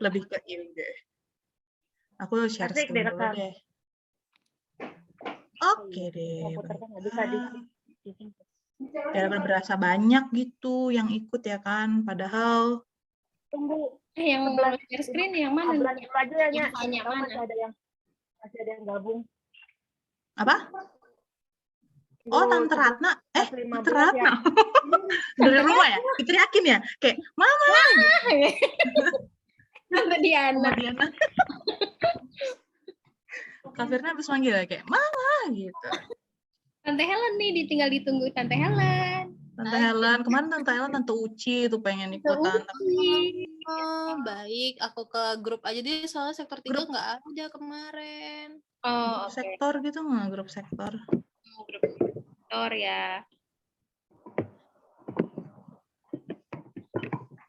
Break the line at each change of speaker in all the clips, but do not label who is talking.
Lebih ke IG. Aku share
Asik
screen
deh
dulu
rekam.
deh. Oke deh,
Komputer kan nggak bisa di.
biar berasa banyak gitu yang ikut ya kan. Padahal
Tunggu.
Yang mau share screen yang mana?
11 dulu aja ya, Nya.
Infonya
Tahu
mana?
masih ada yang gabung.
apa? Oh, Tante Ratna. Tante
15
Ratna.
ya.
Dari rumah ya? Diteriakin ya? Kayak, Mama!
Tante Diana.
Sama Diana. Kak Firna habis manggil ya, kayak, Mama! Gitu.
Tante Helen nih, tinggal ditunggu Tante Helen.
Tante Helen, kemarin Tante Helen, Tante Uci tuh pengen ikutan.
Oh, baik. Aku ke grup aja deh, soalnya sektor 3 nggak ada kemarin.
Oh,
Grup sektor gitu nggak? Grup sektor.
Grup sektor ya.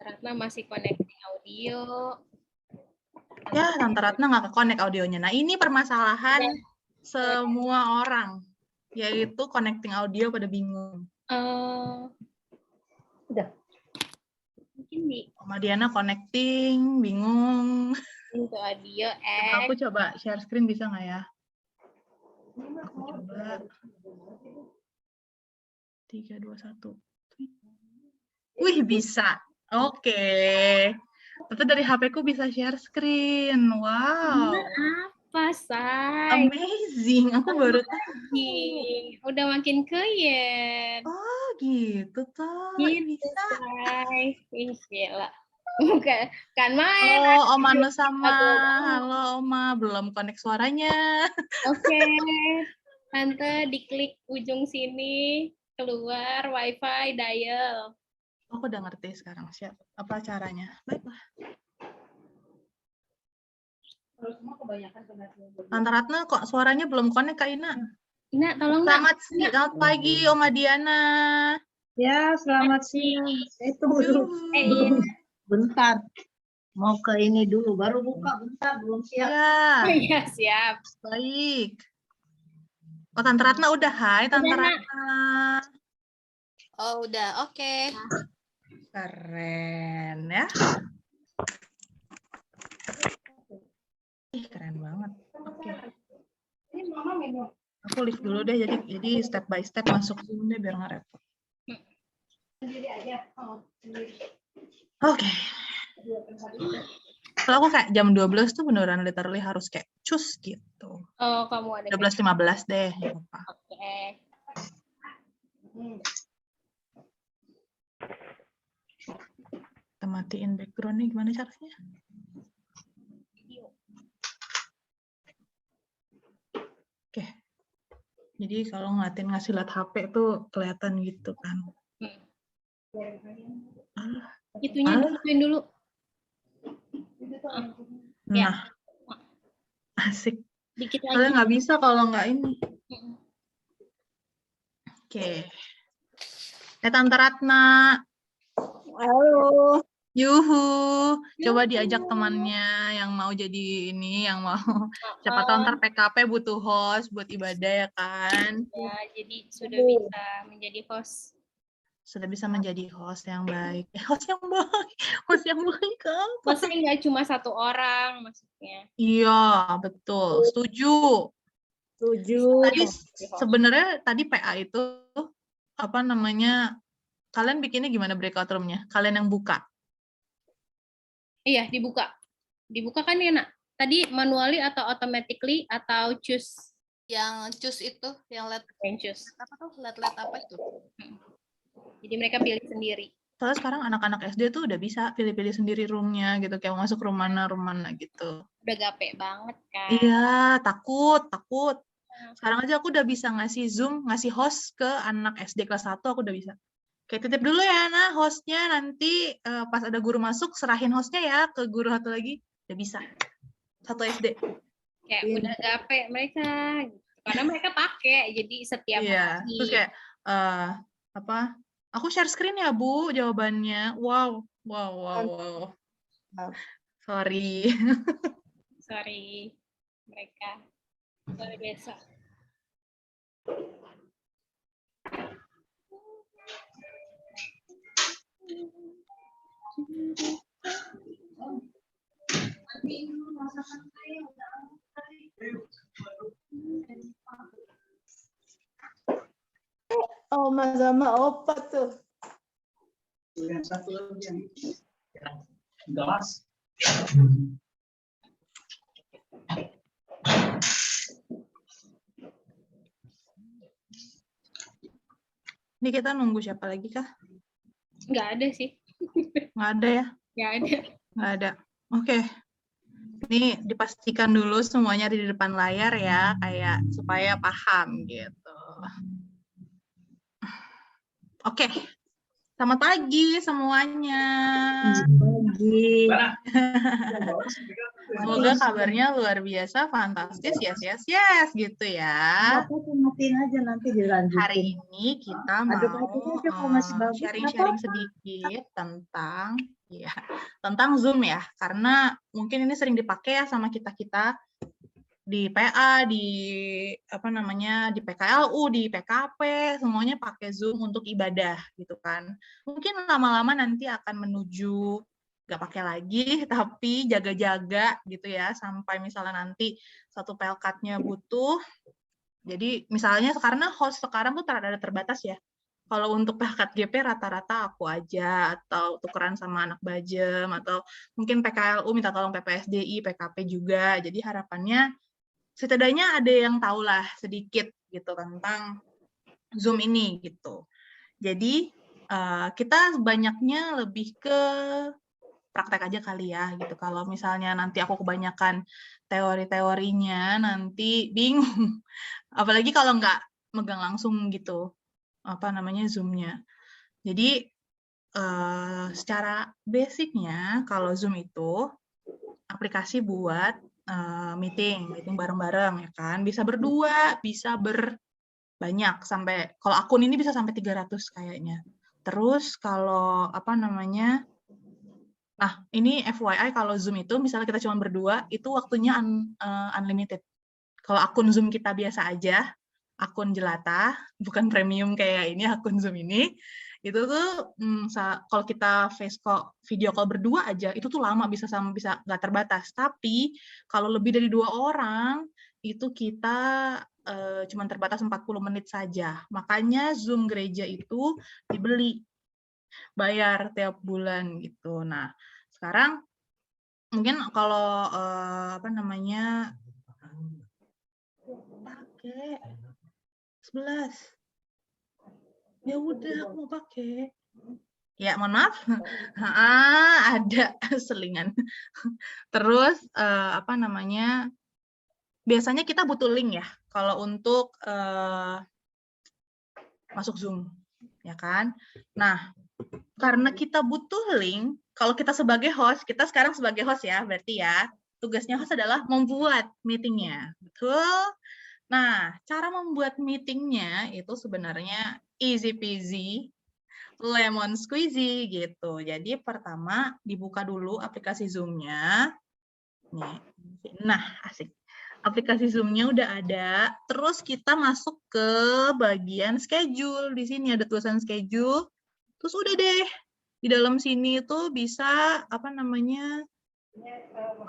Ratna masih connecting audio.
Ya, Tante Ratna nggak ke-connect audionya. Nah, ini permasalahan semua orang. Yaitu connecting audio pada bingung.
Udah.
Mungkin di
Sama Diana connecting, bingung.
untuk audio
Aku coba share screen bisa nggak ya? Aku coba. 3, 2, 1. Wih, bisa. Oke. Ternyata dari HP ku bisa share screen. Wow.
apa, Say?
Amazing. Aku baru tahu.
Udah makin keren.
Oh, gitu toh.
Gitu,
Bisa.
Say. Ih, gila. Bukan kan main.
Oh, Oma Nur sama. Halo, Oma. Belum connect suaranya.
Oke. Tante diklik ujung sini, keluar WiFi dial.
Aku udah ngerti sekarang apa caranya. Baiklah. Tante Ratna kok suaranya belum connect, Kak Ina?
Ina, tolong
Selamat pagi, Oma Diana.
Ya, selamat siang. Itu bentar. Mau ke ini dulu, baru buka bentar, belum siap.
Ya.
Iya, siap.
Baik. Oh, Tante Ratna udah. Hai, Tante Ratna.
Oh, udah. Oke.
Keren ya. Ih, keren banget. Oke. Aku lift dulu deh, jadi step by step masuk Zoom deh biar nggak repot. Oke. Kalau aku kayak jam 12 tuh beneran literally harus kayak cus gitu.
Oh, kamu ada.
12.15 deh.
Oke.
Kita matiin background nih, gimana caranya? Oke. Jadi kalau ngasih lihat HP tuh kelihatan gitu kan.
Itunya dituin dulu.
Nah, asik.
Dikit lagi.
Kalian nggak bisa kalau nggak ini. Oke. Tante Ratna.
Halo.
Yuhu. Coba diajak temannya yang mau jadi ini, yang mau. Siapa tahu ntar PKP butuh host buat ibadah ya kan.
Ya, jadi sudah bisa menjadi host.
Sudah bisa menjadi host yang baik. Host yang baik. Host yang baik apa?
Maksudnya nggak cuma satu orang maksudnya.
Iya, betul. Setuju. Tadi sebenarnya PA itu apa namanya? Kalian bikinnya gimana breakout room-nya? Kalian yang buka?
Iya, dibuka. Dibuka kan ya, Nak? Tadi manually atau automatically atau choose?
Yang choose itu, yang
choose.
Apa tuh? Let apa itu?
Jadi mereka pilih sendiri.
Soalnya sekarang anak-anak SD tuh udah bisa pilih-pilih sendiri room-nya gitu, kayak mau masuk room mana gitu.
Udah gape banget kan?
Iya, takut. Sekarang aja aku udah bisa ngasih Zoom, ngasih host ke anak SD kelas 1, aku udah bisa. Kayak titip dulu ya, nah hostnya nanti pas ada guru masuk, serahin hostnya ya ke guru satu lagi, udah bisa. Satu SD.
Kayak udah gape mereka, gitu. Karena mereka pakai, jadi setiap
hari. Terus kayak, apa, aku share screen ya Bu, jawabannya. Wow. Sorry.
Sorry, mereka luar biasa.
Oma sama opa tuh.
Yang satu lagi yang gelas.
Ini kita nunggu siapa lagi kah?
Nggak ada sih.
Nggak ada ya?
Nggak ada.
Nggak ada. Oke. Ini dipastikan dulu semuanya ada di depan layar ya, kayak supaya paham gitu. Oke. Selamat pagi semuanya.
Pagi.
Semoga kabarnya luar biasa, fantastis, yes gitu ya.
Bapak matiin aja nanti dilanjutin.
Hari ini kita mau
aja kalau masih bagus,
sharing-sharing sedikit tentang tentang Zoom ya, karena mungkin ini sering dipakai ya sama kita-kita di PA, di di PKLU, di PKP, semuanya pakai Zoom untuk ibadah gitu kan. Mungkin lama-lama nanti akan menuju nggak pakai lagi, tapi jaga-jaga gitu ya, sampai misalnya nanti satu pelkatnya butuh. Jadi misalnya karena host sekarang tuh ada terbatas ya. Kalau untuk pelkat GP rata-rata aku aja, atau tukeran sama anak Bajem, atau mungkin PKLU minta tolong PPSDI, PKP juga. Jadi harapannya setidaknya ada yang tahulah sedikit gitu tentang Zoom ini gitu. Jadi kita banyaknya lebih ke praktek aja kali ya gitu. Kalau misalnya nanti aku kebanyakan teori-teorinya nanti bingung. Apalagi kalau nggak megang langsung gitu Zoom-nya. Jadi secara basicnya kalau Zoom itu aplikasi buat meeting bareng-bareng ya kan. Bisa berdua, bisa berbanyak sampai kalau akun ini bisa sampai 300 kayaknya. Terus kalau nah, ini FYI kalau Zoom itu misalnya kita cuma berdua, itu waktunya unlimited. Kalau akun Zoom kita biasa aja, akun jelata, bukan premium kayak ini, akun Zoom ini, itu tuh kalau kita video call berdua aja, itu tuh lama bisa nggak terbatas. Tapi kalau lebih dari 2 orang, itu kita cuma terbatas 40 menit saja. Makanya Zoom gereja itu dibeli, bayar tiap bulan gitu. Nah, sekarang mungkin kalau pakai 11. Ya udah aku mau pakai. Ya, mohon maaf. Ada selingan. Terus biasanya kita butuh link ya kalau untuk masuk Zoom, ya kan? Nah, karena kita butuh link, kalau kita sebagai host, kita sekarang sebagai host ya, berarti ya, tugasnya host adalah membuat meetingnya, betul? Nah, cara membuat meetingnya itu sebenarnya easy peasy, lemon squeezy gitu. Jadi pertama dibuka dulu aplikasi Zoom-nya. Nah, asik. Aplikasi Zoom-nya udah ada. Terus kita masuk ke bagian schedule. Di sini ada tulisan schedule. Terus udah deh, di dalam sini tuh bisa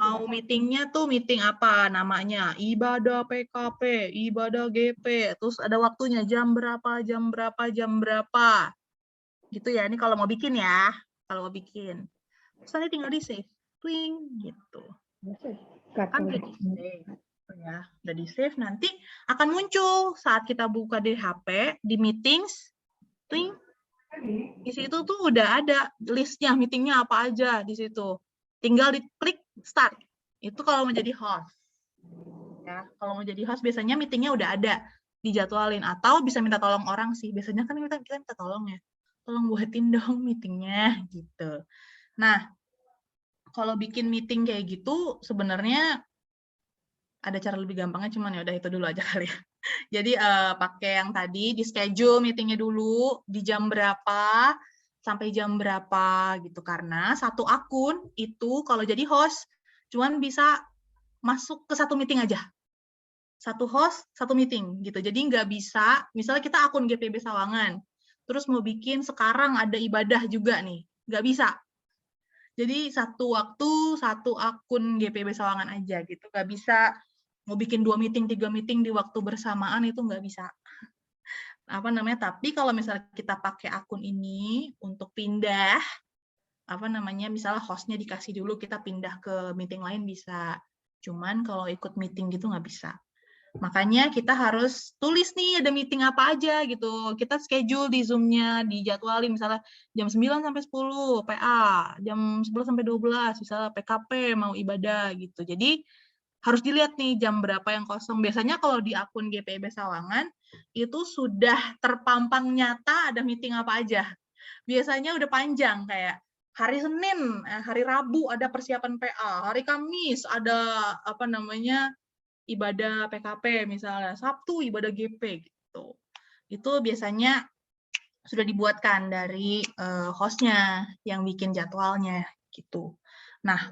mau meetingnya tuh meeting apa namanya, ibadah PKP, ibadah GP, terus ada waktunya jam berapa, gitu ya. Ini kalau mau bikin ya, terus nanti tinggal di save, twing gitu. Kan udah di save, ya, udah di save, nanti akan muncul saat kita buka di HP, di meetings, twing. Di situ tuh udah ada listnya, meetingnya apa aja di situ. Tinggal diklik start. Itu kalau menjadi host. Ya, kalau mau jadi host biasanya meetingnya udah ada, dijadwalin atau bisa minta tolong orang sih. Biasanya kan kita minta tolong ya. Tolong buatin dong meetingnya gitu. Nah, kalau bikin meeting kayak gitu sebenarnya ada cara lebih gampangnya, cuman ya udah itu dulu aja kali ya. Jadi pakai yang tadi, di schedule meetingnya dulu, di jam berapa, sampai jam berapa gitu. Karena satu akun itu kalau jadi host, cuman bisa masuk ke satu meeting aja. Satu host, satu meeting gitu. Jadi nggak bisa, misalnya kita akun GPB Sawangan, terus mau bikin sekarang ada ibadah juga nih, nggak bisa. Jadi satu waktu, satu akun GPIB Sawangan aja gitu. Nggak bisa mau bikin 2 meeting, 3 meeting di waktu bersamaan, itu nggak bisa. Tapi kalau misalnya kita pakai akun ini untuk pindah, misalnya hostnya dikasih dulu, kita pindah ke meeting lain bisa. Cuman kalau ikut meeting gitu nggak bisa. Makanya kita harus tulis nih ada meeting apa aja gitu. Kita schedule di Zoom-nya, dijadwalin misalnya jam 9 sampai 10 PA, jam 11 sampai 12 misalnya PKP mau ibadah gitu. Jadi harus dilihat nih jam berapa yang kosong. Biasanya kalau di akun GPIB Sawangan itu sudah terpampang nyata ada meeting apa aja. Biasanya udah panjang kayak hari Senin, hari Rabu ada persiapan PA, hari Kamis ada ibadah PKP misalnya, Sabtu ibadah GP gitu. Itu biasanya sudah dibuatkan dari hostnya yang bikin jadwalnya gitu. Nah,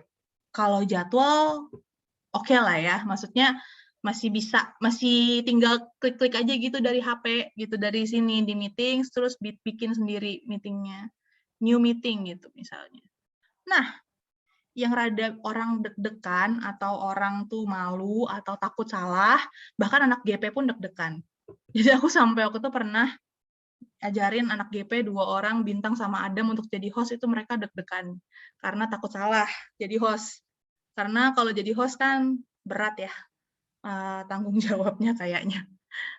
kalau jadwal oke lah ya, maksudnya masih tinggal klik-klik aja gitu dari HP gitu, dari sini di meetings terus bikin sendiri meetingnya, new meeting gitu misalnya. Nah, yang rada orang deg-degan atau orang tuh malu atau takut salah, bahkan anak GP pun deg-degan. Jadi aku sampai waktu itu pernah ajarin anak GP 2 orang, Bintang sama Adam, untuk jadi host, itu mereka deg-degan karena takut salah jadi host. Karena kalau jadi host kan berat ya tanggung jawabnya kayaknya.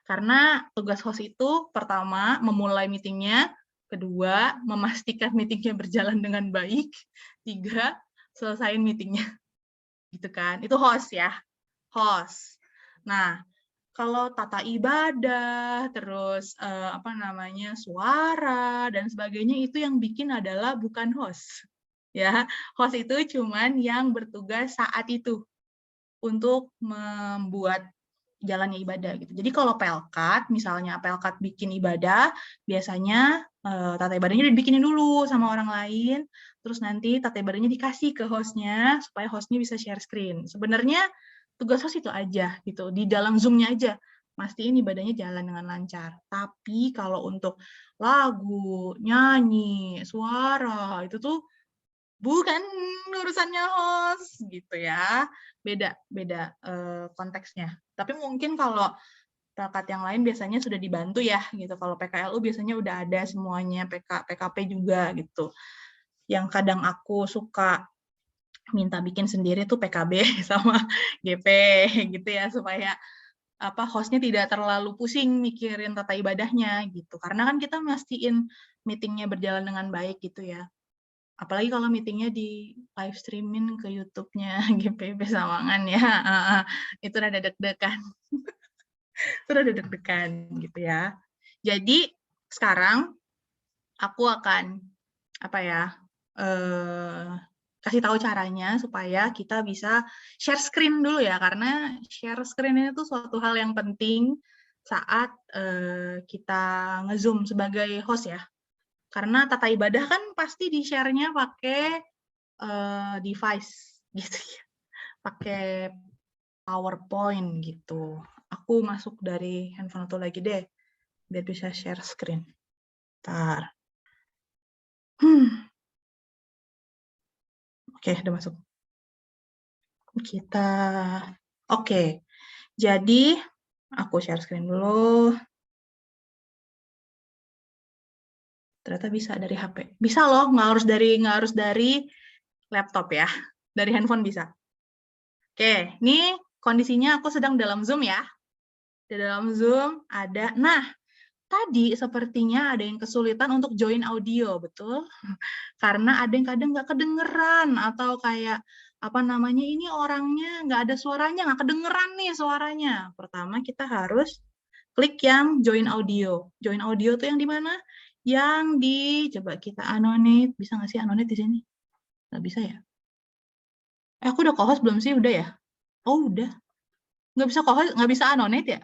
Karena tugas host itu pertama memulai meetingnya, kedua memastikan meetingnya berjalan dengan baik, 3 selesain meetingnya. Gitu kan. Itu host ya. Host. Nah, kalau tata ibadah, terus suara dan sebagainya, itu yang bikin adalah bukan host. Ya, host itu cuman yang bertugas saat itu untuk membuat jalannya ibadah gitu. Jadi kalau pelkat, misalnya pelkat bikin ibadah, biasanya tata ibadahnya dibikinin dulu sama orang lain, terus nanti tata ibadahnya dikasih ke hostnya supaya hostnya bisa share screen. Sebenarnya tugas host itu aja gitu, di dalam Zoom-nya aja mastiin ibadahnya jalan dengan lancar. Tapi kalau untuk lagu, nyanyi, suara, itu tuh bukan urusannya host gitu ya, beda konteksnya. Tapi mungkin kalau pelkat yang lain biasanya sudah dibantu ya gitu. Kalau PKLU biasanya udah ada semuanya, PKP juga gitu. Yang kadang aku suka minta bikin sendiri tuh PKB sama GP gitu ya, supaya hostnya tidak terlalu pusing mikirin tata ibadahnya gitu. Karena kan kita mastiin meetingnya berjalan dengan baik gitu ya. Apalagi kalau meetingnya di live streaming ke YouTube-nya GPIB Sawangan ya, itu rada deg-degan. Itu rada deg-degan gitu ya. Jadi sekarang aku akan kasih tahu caranya supaya kita bisa share screen dulu ya, karena share screen ini tuh suatu hal yang penting saat kita nge-Zoom sebagai host ya. Karena tata ibadah kan pasti di-share-nya pakai device gitu ya. Pakai PowerPoint gitu. Aku masuk dari handphone aku lagi deh, biar bisa share screen. Bentar. Oke, udah masuk. Oke. Jadi aku share screen dulu. Ternyata bisa dari HP. Bisa loh, nggak harus dari laptop ya. Dari handphone bisa. Oke, ini kondisinya aku sedang dalam Zoom ya. Di dalam Zoom ada, nah tadi sepertinya ada yang kesulitan untuk join audio, betul? Karena ada yang kadang nggak kedengeran, atau kayak ini orangnya nggak ada suaranya, nggak kedengeran nih suaranya. Pertama kita harus klik yang join audio. Join audio tuh yang di mana? Yang coba kita annotate. Bisa nggak sih annotate di sini? Nggak bisa ya? Aku udah co-host belum sih? Udah ya? Oh udah. Nggak bisa co-host, nggak bisa annotate ya?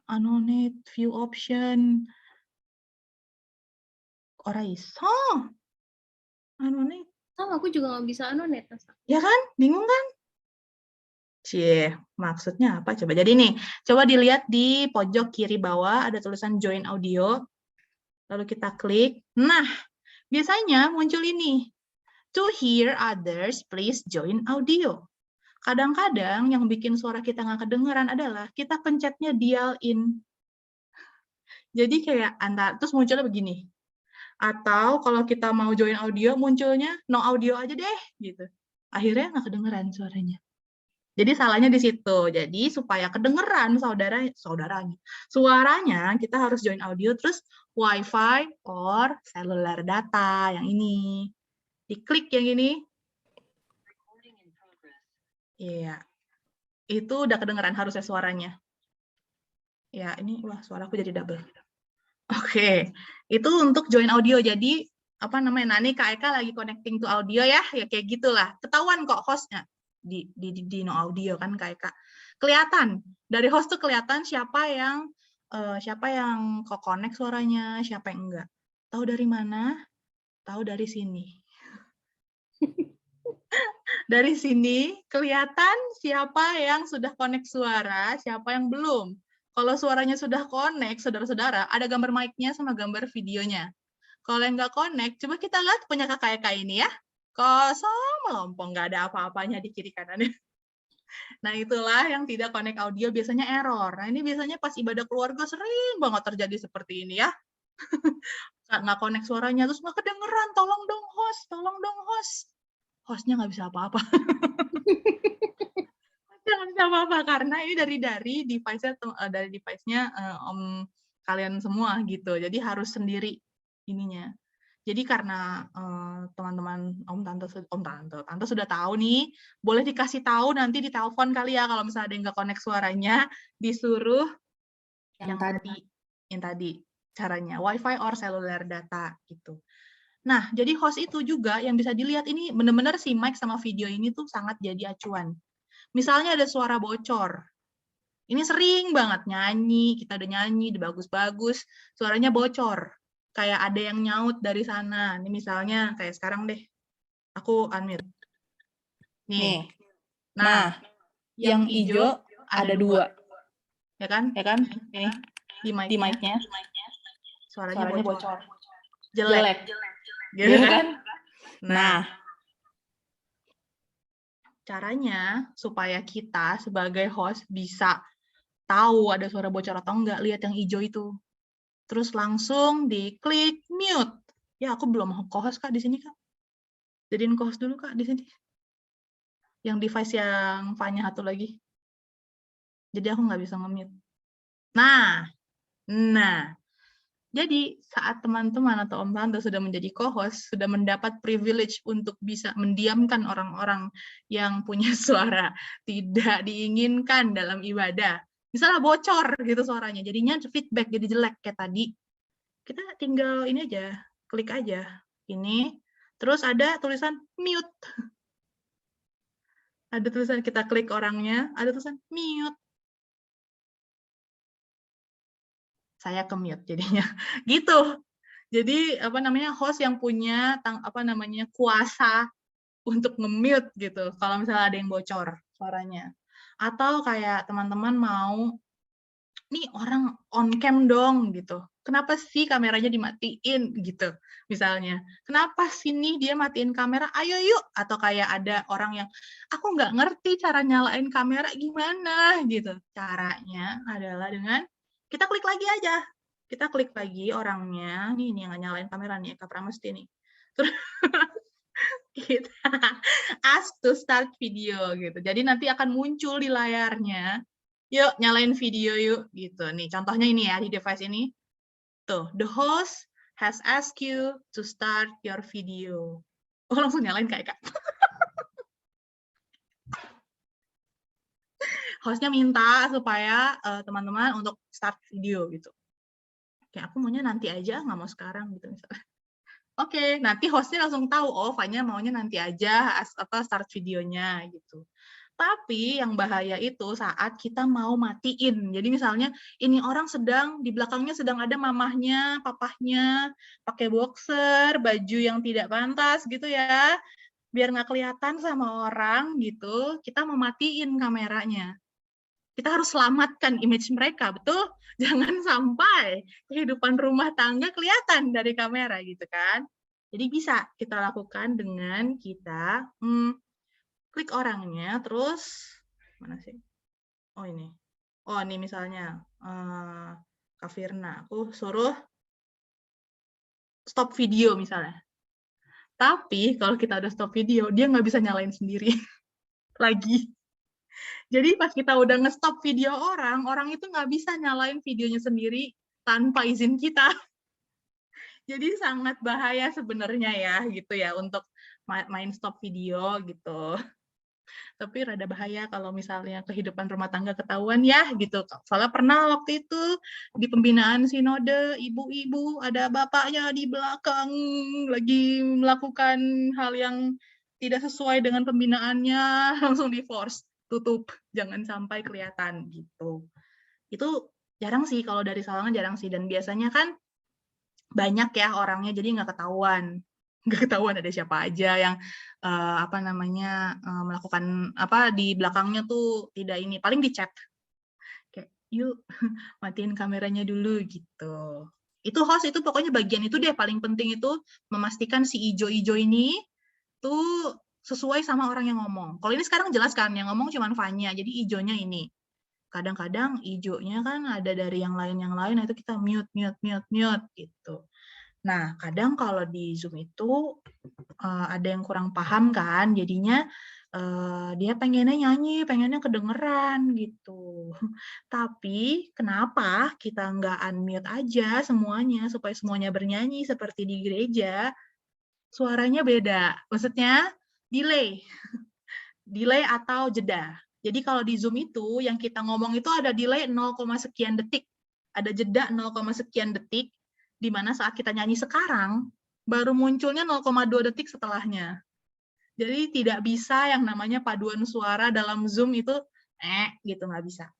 Annotate, view option. Ora iso. Annotate.
Sama aku juga nggak bisa annotate.
Ya kan? Bingung kan? Cie, maksudnya apa? Coba. Jadi nih, coba dilihat di pojok kiri bawah ada tulisan join audio. Lalu kita klik. Nah, biasanya muncul ini. To hear others, please join audio. Kadang-kadang yang bikin suara kita nggak kedengeran adalah kita pencetnya dial in. Jadi kayak terus munculnya begini. Atau kalau kita mau join audio, munculnya no audio aja deh, gitu. Akhirnya nggak kedengeran suaranya. Jadi salahnya di situ. Jadi supaya kedengeran suaranya kita harus join audio, terus Wi-Fi or cellular data yang ini. Diklik yang ini. Iya. Itu udah kedengeran harusnya suaranya. Ya, ini wah suaraku jadi double. Oke. Itu untuk join audio. Jadi apa namanya? Nah, ini Kak Eka lagi connecting to audio ya. Ya kayak gitulah. Ketahuan kok hostnya di no audio kan Kak Eka. Kelihatan. Dari host tuh kelihatan siapa yang kok connect suaranya, siapa yang enggak. Tahu dari mana? Tahu dari sini. Dari sini kelihatan siapa yang sudah connect suara, siapa yang belum. Kalau suaranya sudah connect, saudara-saudara, ada gambar mic-nya sama gambar videonya. Kalau yang nggak connect, coba kita lihat punya kakak Eka ini ya. Kosong melompong, nggak ada apa-apanya di kiri kanannya. Nah, itulah yang tidak connect audio biasanya error. Nah, ini biasanya pas ibadah keluarga sering banget terjadi seperti ini ya. Nggak connect suaranya, terus nggak kedengeran, tolong dong host. Hostnya nggak bisa apa-apa. Nggak bisa apa-apa, karena ini dari device-nya om kalian semua gitu. Jadi harus sendiri ininya. Jadi karena teman-teman tante sudah tahu nih, boleh dikasih tahu nanti di telepon kali ya kalau misalnya ada yang nggak connect suaranya, disuruh yang tadi caranya Wi-Fi or cellular data gitu. Nah, jadi host itu juga yang bisa dilihat ini benar-benar si mic sama video ini tuh sangat jadi acuan. Misalnya ada suara bocor. Ini sering banget kita udah nyanyi, udah bagus-bagus, suaranya bocor. Kayak ada yang nyaut dari sana. Ini misalnya kayak sekarang deh. Aku unmute. Nih. Nah, yang hijau ada 2. Ya kan? Nih, di mic-nya. Suaranya bocor. Jelek. Gitu kan? Nah, caranya supaya kita sebagai host bisa tahu ada suara bocor atau enggak, lihat yang hijau itu. Terus langsung diklik mute. Ya, aku belum co-host Kak di sini, Kak. Jadiin co-host dulu Kak di sini. Yang device yang Fanya satu lagi. Jadi aku nggak bisa nge-mute. Nah. Jadi saat teman-teman atau om tante sudah menjadi co-host, sudah mendapat privilege untuk bisa mendiamkan orang-orang yang punya suara tidak diinginkan dalam ibadah. Misalnya bocor gitu suaranya, jadinya feedback jadi jelek kayak tadi. Kita tinggal ini aja, klik aja. Ini, terus ada tulisan mute. Ada tulisan kita klik orangnya, ada tulisan mute. Saya ke-mute jadinya. Gitu. Jadi host yang punya kuasa untuk nge-mute gitu. Kalau misalnya ada yang bocor suaranya. Atau kayak teman-teman mau nih orang on cam dong gitu. Kenapa sih kameranya dimatiin gitu. Misalnya, kenapa sih nih dia matiin kamera? Ayo yuk. Atau kayak ada orang yang aku nggak ngerti cara nyalain kamera gimana gitu. Caranya adalah dengan kita klik lagi aja. Kita klik lagi orangnya, nih yang nyalain kamera nih, Kak Pramesti nih. Terus kita ask to start video gitu. Jadi nanti akan muncul di layarnya, yuk nyalain video yuk gitu. Nih contohnya ini ya di device ini. Tuh, the host has asked you to start your video. Oh langsung nyalain Kak. Hostnya minta supaya teman-teman untuk start video gitu. Kayak aku maunya nanti aja, nggak mau sekarang gitu misalnya. Oke, nanti hostnya langsung tahu, oh Fanya maunya nanti aja start videonya gitu. Tapi yang bahaya itu saat kita mau matiin. Jadi misalnya ini orang di belakangnya sedang ada mamahnya, papahnya, pakai boxer, baju yang tidak pantas gitu ya. Biar nggak kelihatan sama orang gitu, kita mau matiin kameranya. kita harus selamatkan image mereka, betul? Jangan sampai kehidupan rumah tangga kelihatan dari kamera gitu kan. Jadi bisa kita lakukan dengan kita klik orangnya, terus mana sih? Oh ini. Oh ini misalnya Kak Firna, aku suruh stop video misalnya. Tapi kalau kita udah stop video, dia nggak bisa nyalain sendiri lagi. Jadi pas kita udah nge-stop video orang itu nggak bisa nyalain videonya sendiri tanpa izin kita. Jadi sangat bahaya sebenarnya ya gitu ya untuk main stop video gitu. Tapi rada bahaya kalau misalnya kehidupan rumah tangga ketahuan ya gitu. Soalnya pernah waktu itu di pembinaan sinode, ibu-ibu ada bapaknya di belakang lagi melakukan hal yang tidak sesuai dengan pembinaannya, langsung di-force, tutup, jangan sampai kelihatan gitu. Itu jarang sih kalau dari Sawangan, jarang sih, dan biasanya kan banyak ya orangnya, jadi nggak ketahuan ada siapa aja yang melakukan apa di belakangnya tuh tidak ini, paling di chat kayak yuk matiin kameranya dulu gitu. Itu host itu pokoknya bagian itu deh paling penting, itu memastikan si ijo-ijo ini tuh sesuai sama orang yang ngomong. Kalau ini sekarang jelas kan yang ngomong cuma Fanya, jadi ijonya ini. Kadang-kadang ijonya kan ada dari yang lain, nah itu kita mute gitu. Nah, kadang kalau di Zoom itu ada yang kurang paham kan, jadinya dia pengennya nyanyi, pengennya kedengeran gitu. Tapi kenapa kita nggak unmute aja semuanya, supaya semuanya bernyanyi seperti di gereja, suaranya beda. Maksudnya delay. Delay atau jeda. Jadi kalau di Zoom itu, yang kita ngomong itu ada delay 0, sekian detik. Ada jeda 0, sekian detik, di mana saat kita nyanyi sekarang, baru munculnya 0,2 detik setelahnya. Jadi tidak bisa yang namanya paduan suara dalam Zoom itu, gitu, nggak bisa.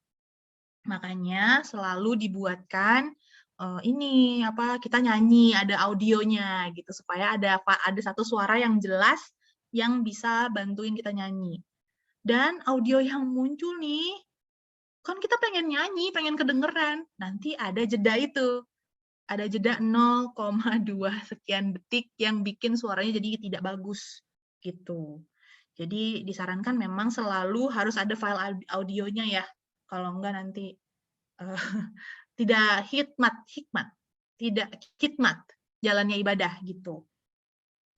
Makanya selalu dibuatkan ini apa kita nyanyi, ada audionya gitu, supaya ada satu suara yang jelas yang bisa bantuin kita nyanyi. Dan audio yang muncul nih, kan kita pengen nyanyi, pengen kedengeran, nanti ada jeda itu. Ada jeda 0,2 sekian detik yang bikin suaranya jadi tidak bagus gitu. Jadi disarankan memang selalu harus ada file audionya ya. Kalau enggak nanti tidak tidak hikmat jalannya ibadah gitu.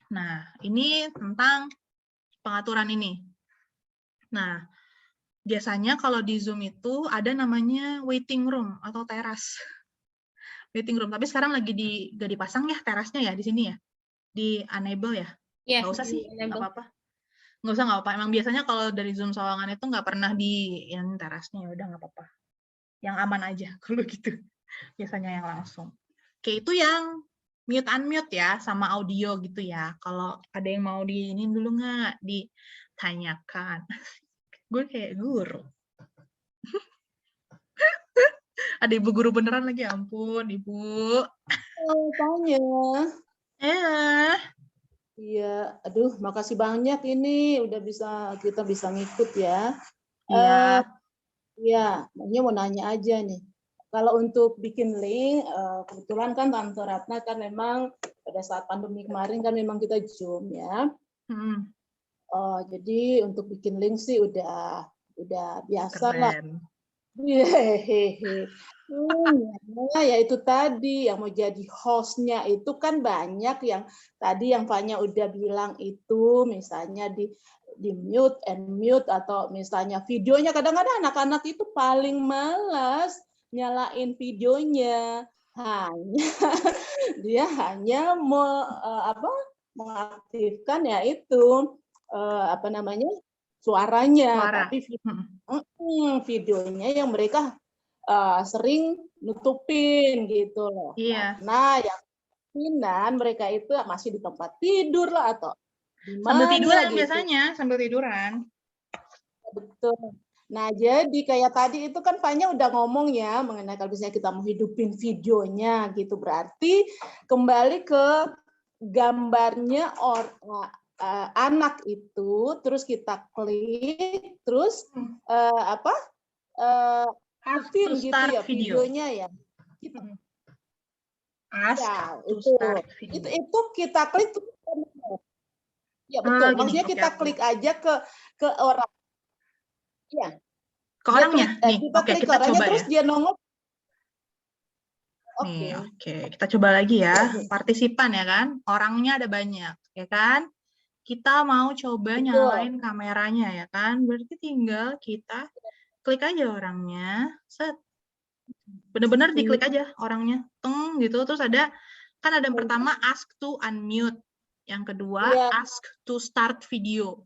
Nah, ini tentang pengaturan ini. Nah, biasanya kalau di Zoom itu ada namanya waiting room atau teras. Waiting room, tapi sekarang lagi gak dipasang ya terasnya ya di sini ya, di enable ya.
Iya,
Nggak usah sih, nggak
enable.
apa-apa. Nggak usah, nggak apa-apa. Emang biasanya kalau dari Zoom Sawangan itu nggak pernah di yang terasnya, ya udah nggak apa-apa. Yang aman aja kalau gitu. Biasanya yang langsung. Oke, itu yang mute unmute ya sama audio gitu ya. Kalau ada yang mau diinin dulu nggak ditanyakan. Gue kayak guru. Ada ibu guru beneran lagi, ampun ibu.
Tanya. Iya, aduh, makasih banyak ini udah kita bisa ngikut ya.
Iya.
Iya, mau nanya aja nih. Kalau untuk bikin link, kebetulan kan Tante Ratna kan memang pada saat pandemi kemarin kan memang kita Zoom ya. Jadi untuk bikin link sih udah biasa lah. Ya itu tadi yang mau jadi hostnya itu kan banyak yang tadi yang Fanya udah bilang itu misalnya di mute and mute atau misalnya videonya, kadang-kadang anak-anak itu paling malas nyalain videonya, dia hanya mengaktifkan ya itu suaranya. Tapi videonya yang mereka sering nutupin gitu loh.
Iya.
Nah, yang mungkinan mereka itu masih di tempat tidur lah atau
sambil tiduran
gitu.
Biasanya sambil tiduran.
Betul. Nah, jadi kayak tadi itu kan Fanya udah ngomong ya mengenai kalau misalnya kita mau hidupin videonya gitu, berarti kembali ke gambarnya anak itu, terus kita klik, terus
Ask
aktifin
to
gitu
start
ya
video.
videonya ya.
Ask
Ya,
to start video.
itu kita klik tuh. Ya betul.
Ah, gini,
Maksudnya
oke,
kita
oke.
klik aja ke orang. Ya.
Ke
Dia
orangnya,
klik,
nih.
kita
Oke,
klik
kita
orangnya
coba
terus
ya.
dia nongol.
Nih,
Oke.
oke. Kita coba lagi ya. Partisipan ya kan. Orangnya ada banyak, ya kan. Kita mau coba
Betul.
nyalain kameranya ya kan. Berarti tinggal kita klik aja orangnya. Set. Bener-bener diklik aja orangnya. Teng gitu. Terus ada, kan ada yang pertama ask to unmute. Yang kedua
Iya.
ask to start video.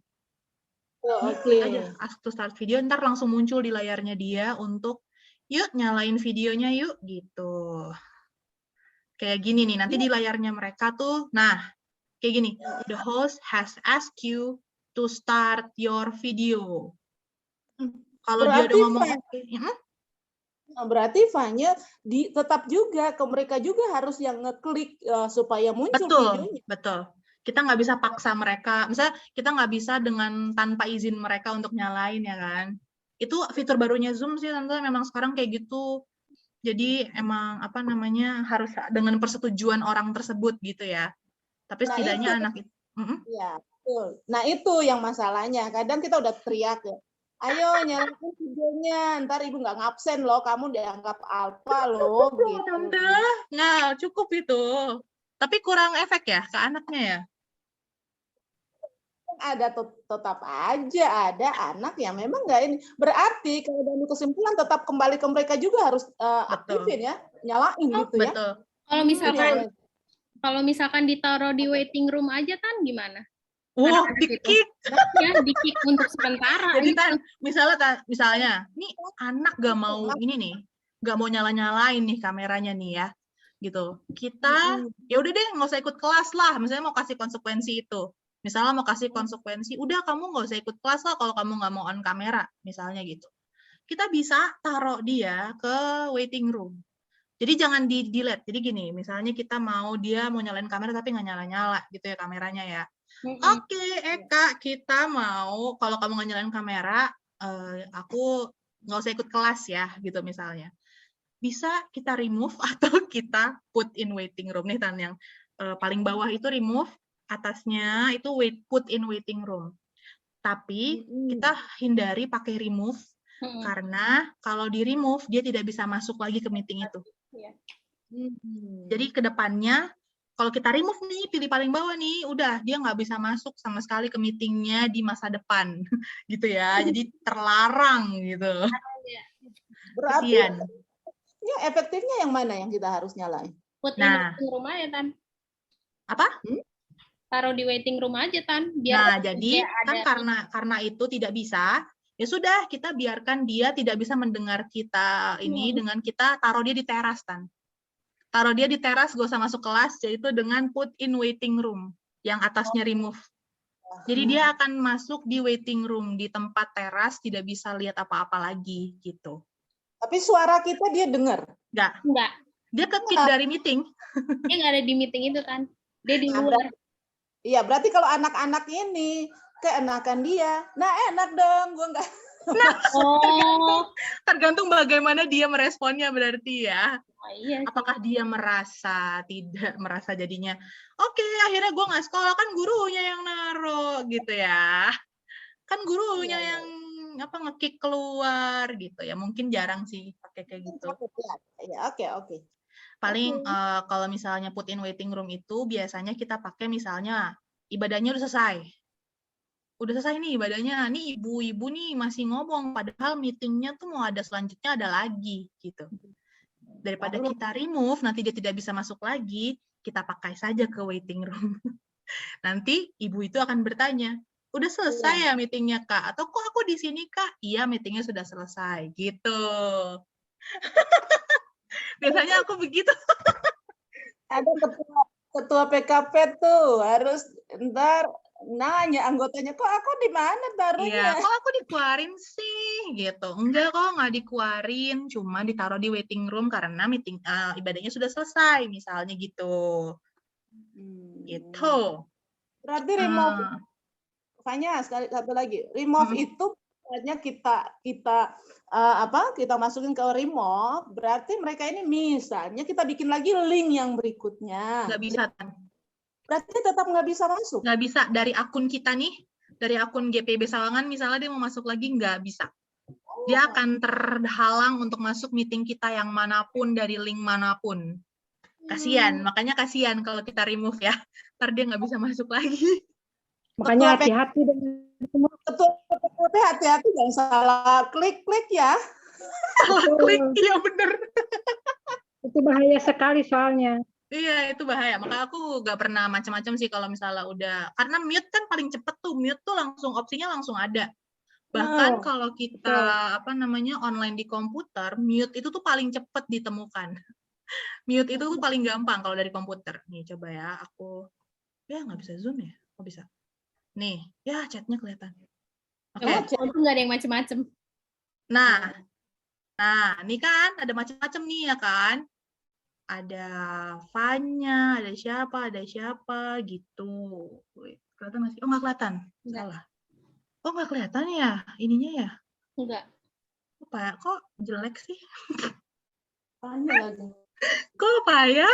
Oh,
Klik
oke.
aja ask to start video, ntar langsung muncul di layarnya dia untuk yuk nyalain videonya yuk gitu. Kayak gini nih, nanti di layarnya mereka tuh, nah kayak gini, the host has asked you to start your video. Kalau dia udah
Berarti
ngomong
Fanya,
oke,
berarti Fanya tetap juga ke mereka juga harus yang ngeklik supaya muncul
betul,
videonya.
betul. Kita nggak bisa paksa mereka, misalnya kita nggak bisa dengan tanpa izin mereka untuk nyalain ya kan. Itu fitur barunya Zoom sih tante, memang sekarang kayak gitu. Jadi emang apa namanya harus dengan persetujuan orang tersebut gitu ya. Tapi
Nah,
setidaknya
itu.
anak itu.
Ya, betul. Nah, itu yang masalahnya. Kadang kita udah teriak ya. Ayo nyalain videonya, ntar ibu nggak ngabsen loh, kamu dianggap alfa loh, gitu.
Tante, nah cukup itu. Tapi kurang efek ya ke anaknya ya.
Ada tetap aja ada anak yang memang nggak ini. Berarti kalau dari kesimpulan tetap kembali ke mereka juga harus aktifin ya, nyalain gitu ya.
Betul.
Kalau misalkan ditaruh di waiting room aja Tan gimana?
Wah,
Anak-anak itu.
di-kick.
Ya, di-kick untuk sementara.
Jadi
gitu.
Tan, misalnya, nih anak gak mau ini nih, gak mau nyala-nyalain nih kameranya nih ya, gitu. Kita, ya udah deh nggak usah ikut kelas lah, misalnya mau kasih konsekuensi itu. Misalnya mau kasih konsekuensi, udah kamu nggak usah ikut kelas lah kalau kamu nggak mau on kamera, misalnya gitu. Kita bisa taruh dia ke waiting room. Jadi jangan di-delete. Jadi gini, misalnya kita mau dia mau nyalain kamera tapi nggak nyala-nyala gitu ya kameranya ya. Oke, Eka, kita mau kalau kamu nggak nyalain kamera, aku nggak usah ikut kelas ya, gitu misalnya. Bisa kita remove atau kita put in waiting room nih Tan, yang paling bawah itu remove, atasnya itu put in waiting room. Tapi kita hindari pakai remove karena kalau di remove dia tidak bisa masuk lagi ke meeting itu. Jadi ke depannya kalau kita remove nih, pilih paling bawah nih, udah dia nggak bisa masuk sama sekali ke meetingnya di masa depan, gitu ya. Jadi terlarang gitu.
Berarti
Kesian.
ya, efektifnya yang mana yang kita harus nyalain?
Put in waiting room aja Tan.
Apa?
Taruh di waiting room aja Tan.
Nah, jadi kan karena itu tidak bisa, ya sudah kita biarkan dia tidak bisa mendengar kita ini dengan kita taruh dia di teras Tan. Taruh dia di teras, gak usah masuk kelas, yaitu dengan put in waiting room, yang atasnya remove. Jadi dia akan masuk di waiting room, di tempat teras, tidak bisa lihat apa-apa lagi, gitu.
Tapi suara kita dia dengar?
Enggak.
Dia ke-kick dari meeting.
Dia nggak ada di meeting itu kan. Dia di luar.
Iya, berarti kalau anak-anak ini keenakan dia, nah enak dong, gue nggak.
Nah, tergantung bagaimana dia meresponnya berarti ya.
Iya.
Apakah dia tidak merasa jadinya, oke, akhirnya gue nggak sekolah, kan gurunya yang naruh gitu ya. Kan gurunya yang nge-kick keluar gitu ya. Mungkin jarang sih pakai kayak gitu.
Ya, oke.
Paling kalau misalnya put in waiting room itu biasanya kita pakai misalnya ibadahnya udah selesai. Udah selesai nih ibadahnya, nih ibu-ibu nih masih ngomong, padahal meetingnya tuh mau ada selanjutnya ada lagi gitu. Daripada kita remove, nanti dia tidak bisa masuk lagi, kita pakai saja ke waiting room. Nanti ibu itu akan bertanya, udah selesai ya meetingnya Kak? Atau kok aku di sini Kak? Iya, meetingnya sudah selesai, gitu. Biasanya aku begitu.
Ada ketua PKP tuh, harus ntar nanya anggotanya, kok aku di mana taruhnya?
Iya, kok aku dikeluarin sih gitu. Enggak kok, nggak dikeluarin, cuma ditaruh di waiting room karena meeting ibadahnya sudah selesai, misalnya gitu. Gitu.
Berarti remove, Fanya satu lagi, remove itu misalnya kita masukin ke remote, berarti mereka ini misalnya kita bikin lagi link yang berikutnya.
Nggak bisa, Tan.
Berarti tetap nggak bisa masuk.
Nggak bisa dari akun kita nih, dari akun GPIB Sawangan misalnya dia mau masuk lagi, nggak bisa. Dia akan terhalang untuk masuk meeting kita yang manapun dari link manapun. Kasian, makanya kasian kalau kita remove ya. Ntar dia nggak bisa masuk lagi.
Makanya hati-hati dengan semua.
Betul, hati-hati jangan salah klik ya.
Salah klik, iya bener.
Itu bahaya sekali soalnya.
Iya, itu bahaya. Maka aku nggak pernah macam-macam sih kalau misalnya udah, karena mute kan paling cepet tuh, mute tuh langsung opsinya langsung ada. Bahkan kalau kita online di komputer, mute itu tuh paling cepet ditemukan. Mute itu tuh paling gampang kalau dari komputer. Nih coba ya, aku nggak bisa zoom ya? Oh bisa. Nih, ya chatnya kelihatan. Oke.
Itu nggak ada yang macem-macem.
Nah, ini kan ada macam-macam nih ya kan? Ada Fanya, ada siapa gitu. Wait, kelihatan masih? Oh nggak kelihatan. Salah. Oh nggak kelihatan ya ininya ya?
Enggak.
Apa? Kok jelek sih?
Tanya lagi.
Kok ya?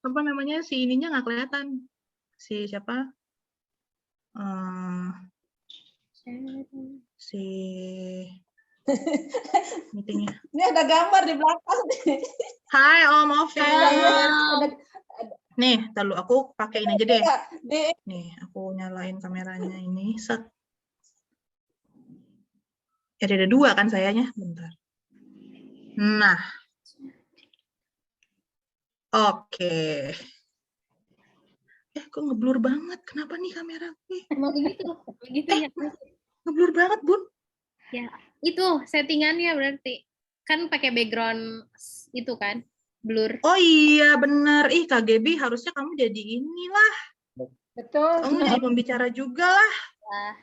Apa namanya si ininya nggak kelihatan? Si siapa? Si meetingnya.
Ini ada gambar di belakang.
Hai Om Ovi. Nih, lalu aku pakai ini aja deh. Nih, aku nyalain kameranya ini. Set. Ada dua kan sayanya, bentar. Nah, oke. Kok ngeblur banget? Kenapa nih kamera?
Emang begitu ya.
Ngeblur banget, Bun.
Ya, itu settingannya berarti. Kan pakai background itu kan, blur.
Oh iya, bener. KGB harusnya kamu jadi inilah.
Betul.
Kamu jadi pembicara juga lah.
Nah.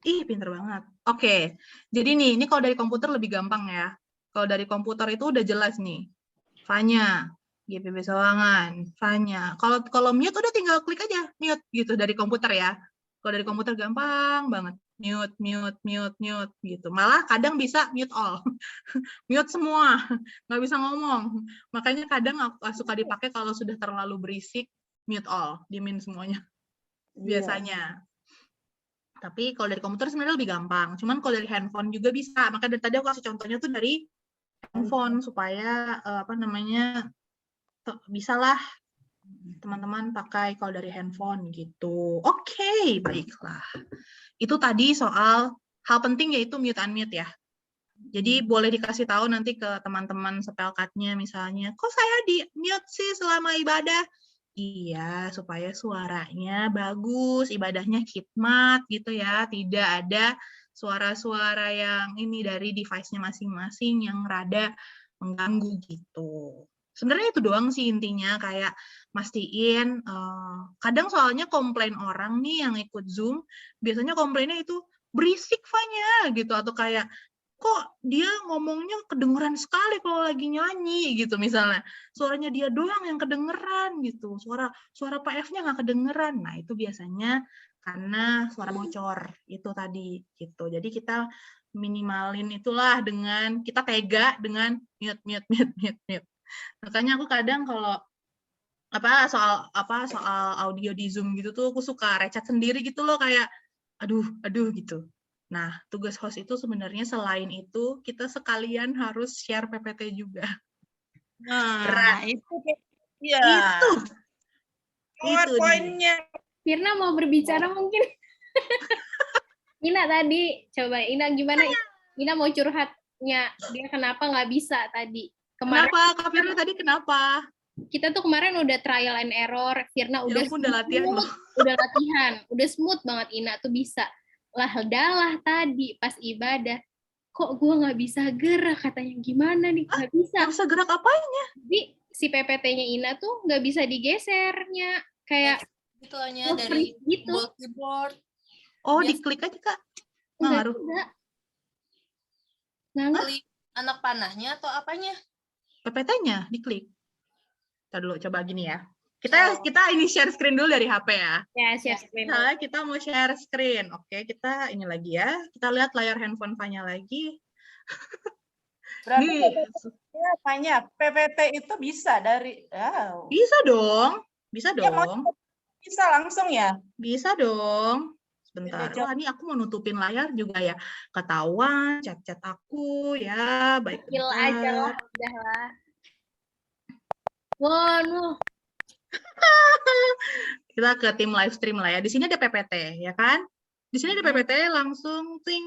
Pinter banget. Oke, jadi ini kalau dari komputer lebih gampang ya. Kalau dari komputer itu udah jelas nih. Fanya, GPIB Sawangan, Fanya. Kalau mute udah tinggal klik aja mute gitu dari komputer ya. Kalau dari komputer gampang banget. Mute gitu. Malah kadang bisa mute all. Mute semua. Nggak bisa ngomong. Makanya kadang aku suka dipakai kalau sudah terlalu berisik, mute all. Diemin semuanya. Biasanya. Tapi kalau dari komputer sebenarnya lebih gampang. Cuman kalau dari handphone juga bisa. Maka dari tadi aku kasih contohnya tuh dari handphone supaya bisalah teman-teman pakai kalau dari handphone gitu. Oke, baiklah. Itu tadi soal hal penting yaitu mute unmute ya. Jadi boleh dikasih tahu nanti ke teman-teman spellcard-nya misalnya, kok saya di mute sih selama ibadah? Iya, supaya suaranya bagus, ibadahnya khidmat gitu ya. Tidak ada suara-suara yang ini dari device-nya masing-masing yang rada mengganggu gitu. Sebenarnya itu doang sih intinya, kayak mastiin, kadang soalnya komplain orang nih yang ikut Zoom, biasanya komplainnya itu berisik Fanya gitu, atau kayak kok dia ngomongnya kedengeran sekali kalau lagi nyanyi gitu misalnya, suaranya dia doang yang kedengeran gitu, suara Pak F-nya nggak kedengeran. Nah itu biasanya karena suara bocor itu tadi gitu. Jadi kita minimalin itulah dengan kita tega dengan mute. Makanya aku kadang kalau soal audio di Zoom gitu tuh aku suka recet sendiri gitu loh, kayak aduh gitu. Nah, tugas host itu sebenarnya selain itu kita sekalian harus share PPT juga.
Nah, itu ya.
Itu
PowerPoint-nya.
Firna mau berbicara mungkin. Ina tadi, coba Ina gimana? Ina mau curhatnya, dia kenapa nggak bisa tadi.
Kenapa? Kak Firna tadi kenapa?
Kita tuh kemarin udah trial and error, Firna udah
latihan loh.
Udah latihan, udah smooth banget Ina tuh bisa. Dalah tadi pas ibadah, kok gue nggak bisa gerak, katanya gimana nih, nggak bisa.
Nggak bisa gerak apanya?
Jadi si PPT-nya Ina tuh nggak bisa digesernya, kayak
itu hanya dari
gitu.
keyboard.
Oh, diklik aja Kak.
Enggak.
Klik anak panahnya atau apanya?
PPT-nya diklik. Ntar dulu, coba gini ya. Kita ini share screen dulu dari HP ya.
Ya, share screen.
Misalnya kita mau share screen. Oke, kita ini lagi ya. Kita lihat layar handphone Fanya lagi.
Berarti
Nih,
Fanya, PPT itu bisa dari
bisa dong. Bisa
Ya,
dong.
bisa langsung ya?
Bisa dong. Sebentar.
Coba.
Wah, ini aku mau nutupin layar juga ya. Ketahuan chat-chat aku ya. Baik,
Kecil aja lah,
bentar.
udah lah. Waduh,
Kita ke tim live stream lah ya. Di sini ada PPT, ya kan? Di sini ada PPT langsung ting.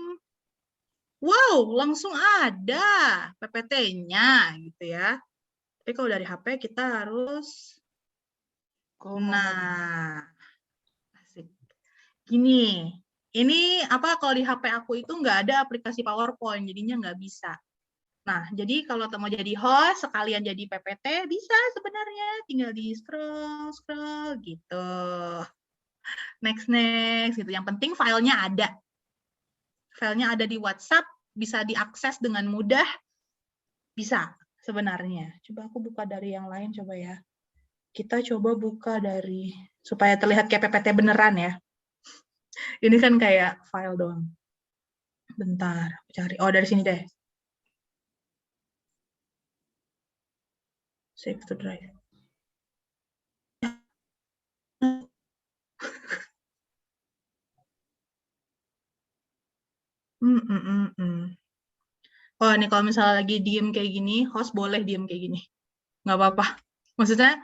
Wow, langsung ada PPT-nya gitu ya. Tapi kalau dari HP kita harus asik. Gini. Ini apa kalau di HP aku itu nggak ada aplikasi PowerPoint, jadinya nggak bisa. Nah, jadi kalau mau jadi host, sekalian jadi PPT, bisa sebenarnya. Tinggal di scroll gitu. Next, gitu. Yang penting filenya ada. Filenya ada di WhatsApp, bisa diakses dengan mudah. Bisa sebenarnya. Coba aku buka dari yang lain, coba ya. Kita coba buka dari, supaya terlihat kayak PPT beneran ya. Ini kan kayak file doang. Bentar, cari. Oh, dari sini deh. Save to drive. Oh, ini kalau misalnya lagi diem kayak gini, host boleh diem kayak gini. Nggak apa-apa. Maksudnya,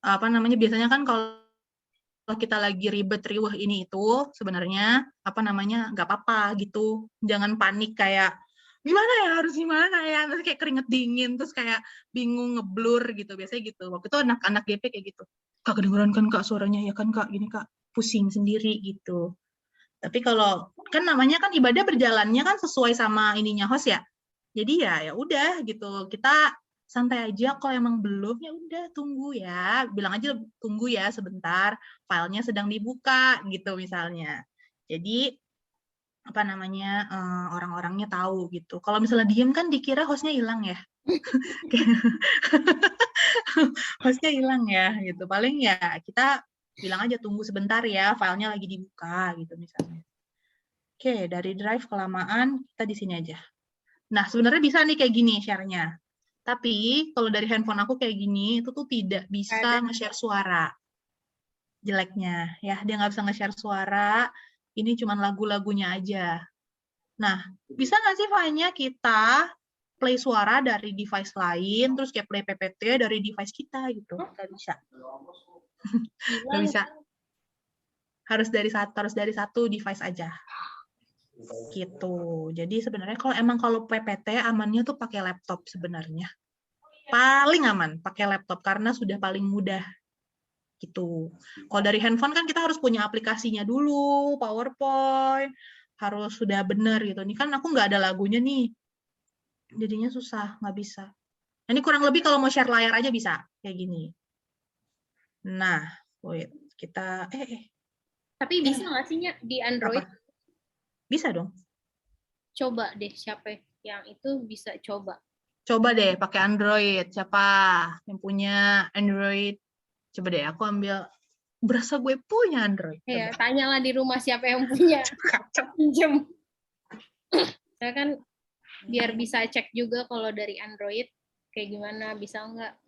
apa namanya, biasanya kan kalau kita lagi ribet riweh ini itu, sebenarnya, apa namanya, nggak apa-apa gitu. Jangan panik kayak, gimana ya, harus gimana ya, terus kayak keringet dingin, terus kayak bingung ngeblur gitu, biasanya gitu. Waktu itu anak-anak GP kayak gitu. Kak, kedengeran kan Kak suaranya, ya kan Kak, gini Kak, pusing sendiri gitu. Tapi kalau, kan namanya kan ibadah berjalannya kan sesuai sama ininya host ya. Jadi ya udah gitu. Kita santai aja, kalau emang belum ya udah tunggu ya. Bilang aja tunggu ya sebentar, filenya sedang dibuka gitu misalnya. Jadi apa namanya, orang-orangnya tahu gitu. Kalau misalnya diem kan dikira hostnya hilang ya. Hostnya hilang ya gitu. Paling ya kita bilang aja tunggu sebentar ya, filenya lagi dibuka gitu misalnya. Oke, dari drive kelamaan, kita di sini aja. Nah, sebenarnya bisa nih kayak gini share-nya. Tapi, kalau dari handphone aku kayak gini, itu tuh tidak bisa nge-share suara. Jeleknya, ya. Dia nggak bisa nge-share suara, ini cuma lagu-lagunya aja. Nah, bisa nggak sih Fanya kita play suara dari device lain, terus kayak play PPT dari device kita gitu? Nggak bisa. Nggak bisa. Harus dari satu device aja. Gitu. Jadi sebenarnya kalau PPT amannya tuh pakai laptop sebenarnya. Paling aman pakai laptop karena sudah paling mudah. Gitu. Kalau dari handphone kan kita harus punya aplikasinya dulu, PowerPoint, harus sudah benar gitu. Ini kan aku nggak ada lagunya nih. Jadinya susah, nggak bisa. Ini kurang lebih kalau mau share layar aja bisa kayak gini. Nah, wait, kita
tapi bisa nggak sih Nya, di Android?
Apa? Bisa dong.
Coba deh, siapa yang itu bisa coba.
Coba deh pakai Android. Siapa yang punya Android? Coba deh aku ambil. Berasa gue punya Android.
Ya, tanyalah di rumah siapa yang punya. Pinjem. Saya kan biar bisa cek juga kalau dari Android kayak gimana, bisa nggak?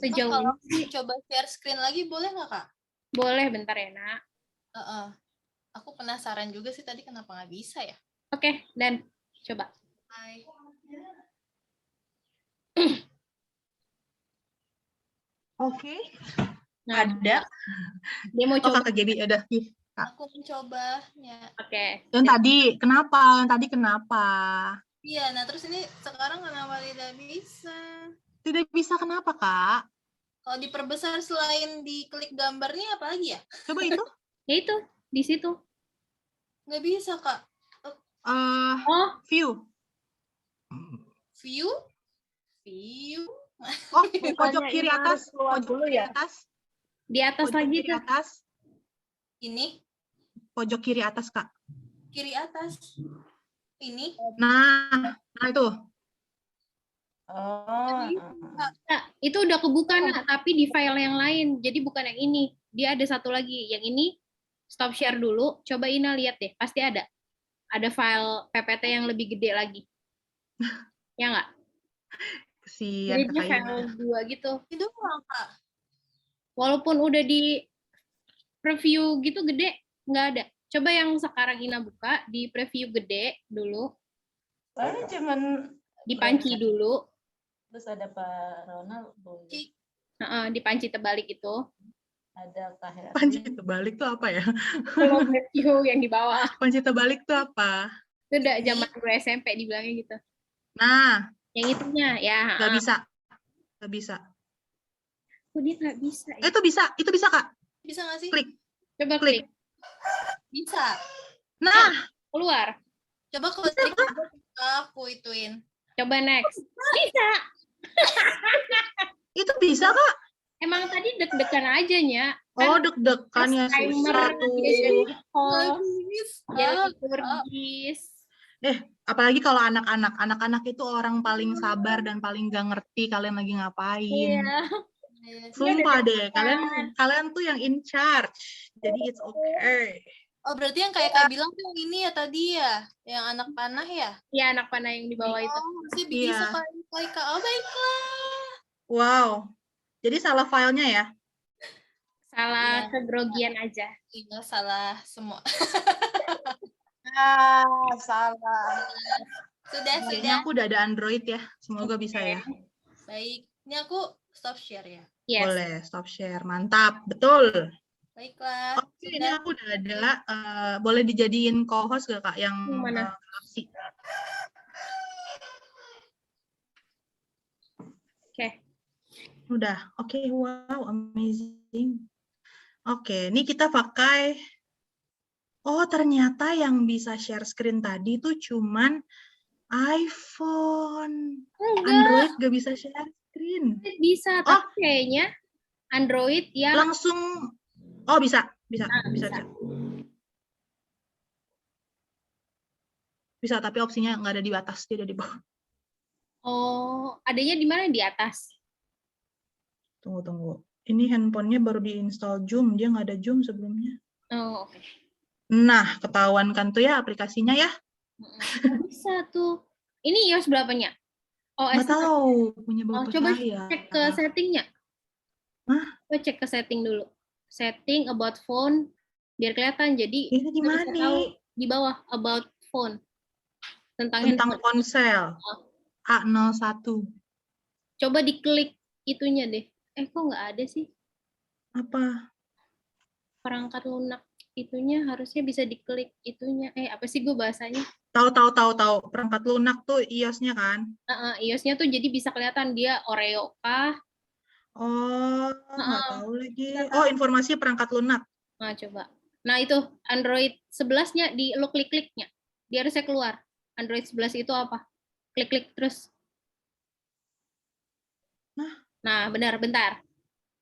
Sejauh
kalau
ini
coba share screen lagi boleh nggak Kak?
boleh, bentar ya Nak.
Aku penasaran juga sih tadi kenapa nggak bisa ya.
Oke, dan coba.
Hai.
Oke.
Nah,
Ada.
dia mau coba.
Kakak Gaby ada.
Aku mencobanya.
Oke.
Yang tadi kenapa?
Iya, nah terus ini sekarang kenapa tidak bisa?
Tidak bisa kenapa, Kak?
Kalau diperbesar selain diklik gambarnya apa lagi ya?
Coba itu.
Ya itu, di situ.
Nggak bisa, Kak.
View.
View?
Oh, pojok kiri atas. Pojok kiri
ya.
atas.
Di atas
Pojok
lagi
kiri
tuh.
atas.
Ini?
Pojok kiri atas, Kak.
Kiri atas. Ini?
Nah itu.
Oh,
Nah, itu udah kebuka, Nak, tapi di file yang lain. Jadi bukan yang ini. Dia ada satu lagi. Yang ini stop share dulu. Coba Ina lihat deh. Pasti ada. Ada file PPT yang lebih gede lagi. Ya nggak?
Kesian
Jadi dia
Kak
file
Ina.
2 gitu.
Itu doang, Kak.
Walaupun udah di preview gitu gede, nggak ada. Coba yang sekarang Ina buka, di preview gede dulu.
soalnya cuman
Dipanci dulu.
terus ada Pak Ronald,
Dipanci terbalik itu.
ada Kak Herdi.
Panci terbalik tuh apa ya?
Kalau preview yang di bawah.
Panci terbalik tuh apa?
Itu udah zaman gue SMP dibilangnya gitu.
Nah,
Yang itunya, ya.
nggak bisa. Nggak bisa.
Kok dia nggak bisa ya?
Itu bisa Kak.
Bisa nggak sih?
Klik.
Coba
Klik.
klik.
Bisa.
Nah,
Keluar.
Coba kalau klik aku ituin.
Coba next. Bisa.
itu bisa Kak.
Emang tadi deg-degan aja, Nya.
Oh, deg-degan ya susah tuh. Apalagi kalau anak-anak. Anak-anak itu orang paling sabar dan paling gak ngerti kalian lagi ngapain.
Iya.
Sumpah deh, kalian tuh yang in charge. Jadi it's okay.
Oh, berarti yang kayak bilang tuh yang ini ya tadi ya, yang anak panah ya?
Iya, anak panah yang di bawah itu.
Oh, masih bisa Kak. Oh, baiklah.
Wow. Jadi salah filenya ya?
Salah kegrogian aja.
Iya, salah semua.
Salah.
Kayaknya aku udah ada Android ya. Semoga bisa ya.
Baik. Ini aku stop share ya.
Yes.
Boleh, stop share. Mantap, betul.
Baiklah.
Oke, ini aku udah ada. Boleh dijadiin co-host gak Kak yang
mana?
Galaxy?
Oke.
Udah. Oke, wow, amazing. Oke, ini kita pakai. Oh, ternyata yang bisa share screen tadi tuh cuman iPhone. Android gak bisa share screen.
Bisa, tapi kayaknya Android yang
langsung. Oh, bisa. Bisa. Bisa, tapi opsinya nggak ada di atas, dia ada di bawah.
Oh, adanya di mana? Di atas.
Tunggu. Ini handphonenya baru diinstal Zoom, dia nggak ada Zoom sebelumnya.
Oh, oke.
Nah, ketahuan kan tuh ya aplikasinya ya?
Bisa tuh. Ini iOS berapanya? OS
nggak tahu, punya bapak
coba
saya.
cek ke settingnya.
Hah?
Coba cek ke setting dulu. Setting about phone, biar kelihatan. Jadi
Ini di mana nih?
Di bawah about phone. Tentang
ponsel. A01.
Coba diklik itunya deh. Kok nggak ada sih?
Apa?
Perangkat lunak itunya harusnya bisa diklik itunya. Apa sih gue bahasanya?
Tahu. Perangkat lunak tuh iOS-nya kan?
iOS-nya tuh jadi bisa kelihatan dia Oreo kah?
Oh, nggak tahu lagi. Oh, informasi perangkat lunak.
Nah, coba. Nah, itu Android 11-nya di lo klik-kliknya. Dia harusnya keluar. Android 11 itu apa? Klik-klik terus. Nah, bentar.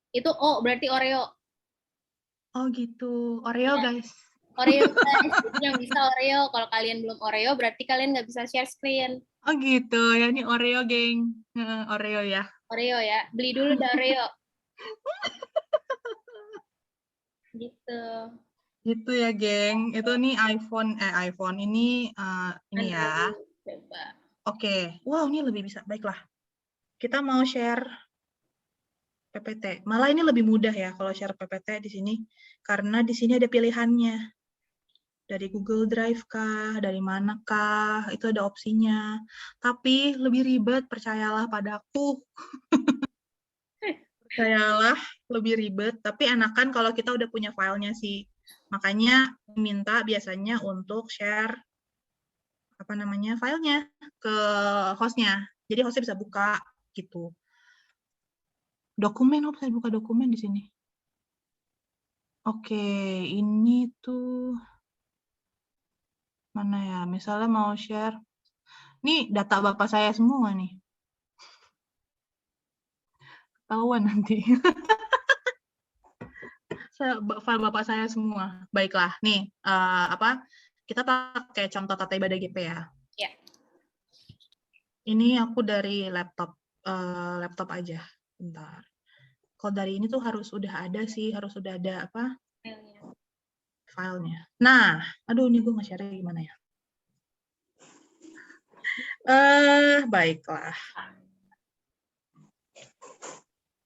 Itu berarti Oreo.
Oh, gitu. Oreo, guys.
Oreo, guys. Yang bisa Oreo. Kalau kalian belum Oreo, berarti kalian nggak bisa share screen.
Oh, gitu. Ya, ini Oreo, geng. Oreo ya.
Oreo ya. Beli dulu dah Oreo. Gitu.
Gitu ya, geng. Itu nih iPhone ini ini ya.
Coba.
Oke. Wow, ini lebih bisa. Baiklah. Kita mau share PPT. Malah ini lebih mudah ya kalau share PPT di sini karena di sini ada pilihannya. Dari Google Drive kah, dari mana kah, itu ada opsinya. Tapi lebih ribet, percayalah padaku. Percayalah, lebih ribet. Tapi enakan kalau kita udah punya filenya sih. Makanya minta biasanya untuk share filenya ke hostnya. Jadi hostnya bisa buka gitu. Dokumen, saya buka dokumen di sini. Oke, ini tuh mana ya? Misalnya mau share. Nih data bapak saya semua nih. Ketahuan nanti. File bapak saya semua. Baiklah, nih kita pakai contoh tata ibadah GP ya.
Ya.
Ini aku dari laptop aja. Bentar. Kalau dari ini tuh harus udah ada sih, harus udah ada apa? Filenya. Nah, aduh ini gue nge-share gimana ya? Baiklah.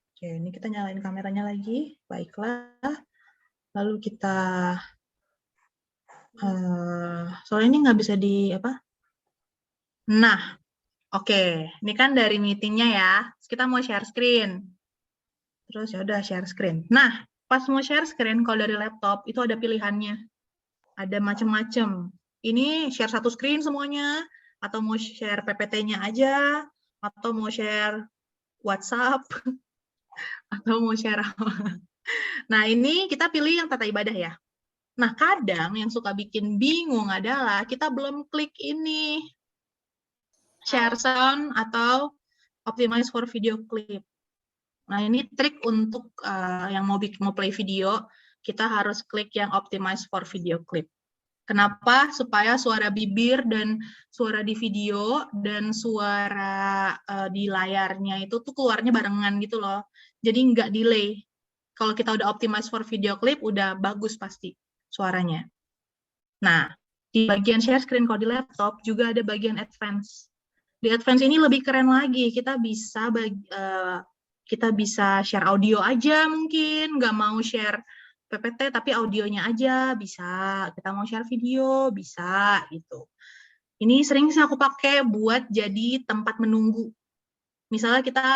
Oke, ini kita nyalain kameranya lagi. Baiklah. Lalu kita soalnya ini nggak bisa di apa? Nah, oke. Ini kan dari meetingnya ya. Terus kita mau share screen. Terus ya udah share screen. Nah, pas mau share screen kalau dari laptop itu ada pilihannya. Ada macam-macam. Ini share satu screen semuanya, atau mau share PPT-nya aja, atau mau share WhatsApp, atau mau share apa. Nah, ini kita pilih yang tata ibadah ya. Nah, kadang yang suka bikin bingung adalah kita belum klik ini. Share sound atau optimize for video clip. Nah, ini trik untuk yang mau play video, kita harus klik yang optimize for video clip. Kenapa? Supaya suara bibir dan suara di video dan suara di layarnya itu tuh keluarnya barengan gitu loh. Jadi nggak delay. Kalau kita udah optimize for video clip, udah bagus pasti suaranya. Nah, di bagian share screen kalau di laptop juga ada bagian advance. Di advance ini lebih keren lagi. Kita bisa share audio aja mungkin, nggak mau share PPT tapi audionya aja bisa. Kita mau share video bisa gitu. Ini sering sih aku pakai buat jadi tempat menunggu. Misalnya kita